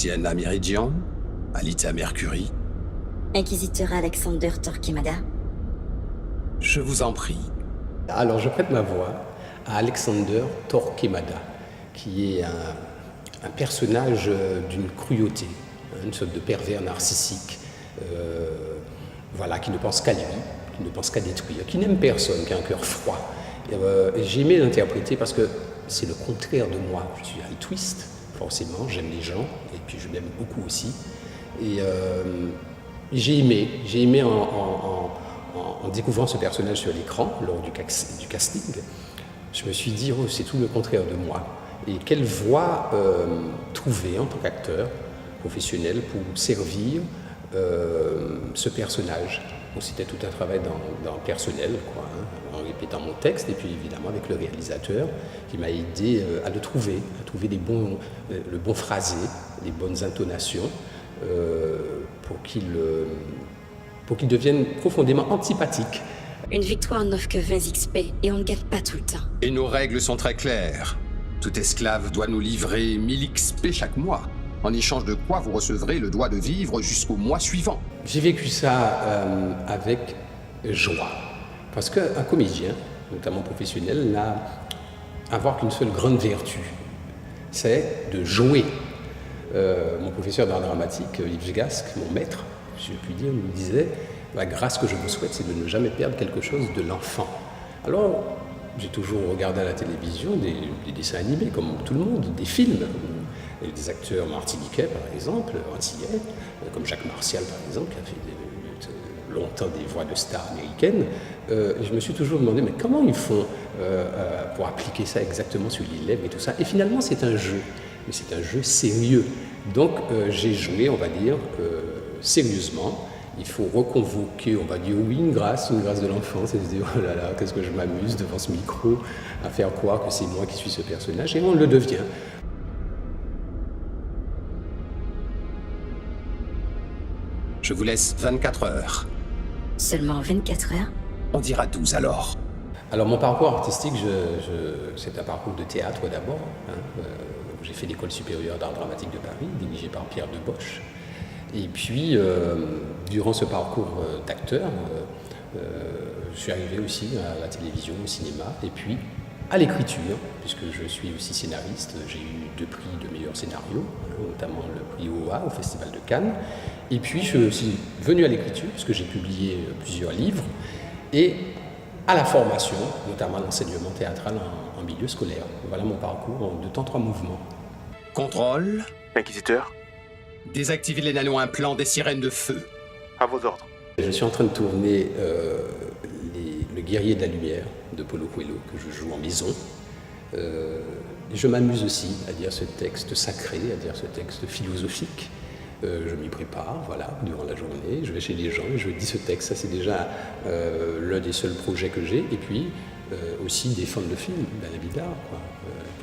Sienna Meridian, Alita Mercury. Inquisiteur Alexander Torquemada. Je vous en prie. Alors je prête ma voix à Alexander Torquemada, qui est un personnage d'une cruauté, une sorte de pervers narcissique, voilà, qui ne pense qu'à lui, qui ne pense qu'à détruire, qui n'aime personne, qui a un cœur froid. J'ai aimé l'interpréter parce que c'est le contraire de moi. Je suis altruiste, forcément, j'aime les gens, et puis je m'aime beaucoup aussi. Et j'ai aimé en découvrant ce personnage sur l'écran, lors du casting, je me suis dit, oh, c'est tout le contraire de moi. Et quelle voie trouver en tant qu'acteur professionnel pour servir ce personnage. Donc c'était tout un travail dans le personnel, quoi, hein, en répétant mon texte, et puis évidemment avec le réalisateur qui m'a aidé à le trouver, à trouver le bon phrasé, les bonnes intonations, pour qu'il devienne profondément antipathique. Une victoire n'offre que 20 XP et on ne gagne pas tout le temps. Et nos règles sont très claires. Tout esclave doit nous livrer 1000 XP chaque mois, en échange de quoi vous recevrez le droit de vivre jusqu'au mois suivant. J'ai vécu ça avec joie, parce qu'un comédien, notamment professionnel, n'a à avoir qu'une seule grande vertu, c'est de jouer. Mon professeur d'art dramatique, Yves Gasque, mon maître, si je puis dire, me disait « La grâce que je vous souhaite, c'est de ne jamais perdre quelque chose de l'enfant ». Alors, j'ai toujours regardé à la télévision des dessins animés, comme tout le monde, des films, des acteurs martiniquais, par exemple, antillais, comme Jacques Martial, par exemple, qui a fait longtemps des voix de stars américaines. Je me suis toujours demandé, mais comment ils font pour appliquer ça exactement sur les lèvres et tout ça. Et finalement, c'est un jeu, mais c'est un jeu sérieux. Donc, j'ai joué, on va dire, sérieusement. Il faut reconvoquer, on va dire, oui, une grâce de l'enfance, et se dire, oh là là, qu'est-ce que je m'amuse devant ce micro, à faire croire que c'est moi qui suis ce personnage, et on le devient. Je vous laisse 24 heures. Seulement 24 heures? On dira 12 alors. Alors mon parcours artistique, c'est un parcours de théâtre d'abord. Hein, j'ai fait l'École supérieure d'art dramatique de Paris, dirigée par Pierre Deboche. Et puis, durant ce parcours d'acteur, je suis arrivé aussi à la télévision, au cinéma, et puis à l'écriture, puisque je suis aussi scénariste. J'ai eu 2 prix de meilleur scénario, notamment le prix OA au Festival de Cannes. Et puis, je suis venu à l'écriture, puisque j'ai publié plusieurs livres, et à la formation, notamment à l'enseignement théâtral en milieu scolaire. Voilà mon parcours en 2 temps 3 mouvements. Contrôle. Inquisiteur, Désactivez les nano-implants des sirènes de feu. à vos ordres. Je suis en train de tourner Le Guerrier de la Lumière de Paulo Coelho, que je joue en maison. Je m'amuse aussi à dire ce texte sacré, à dire ce texte philosophique. Je m'y prépare, voilà, durant la journée. Je vais chez les gens et je dis ce texte. Ça, c'est déjà l'un des seuls projets que j'ai. Et puis, aussi défendre le film, Ben Abidar,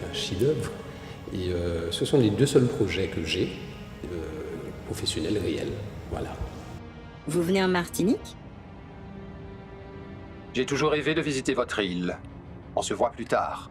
un chef-d'œuvre. Et ce sont les 2 seuls projets que j'ai, professionnels réels. Voilà. Vous venez en Martinique? J'ai toujours rêvé de visiter votre île. On se voit plus tard.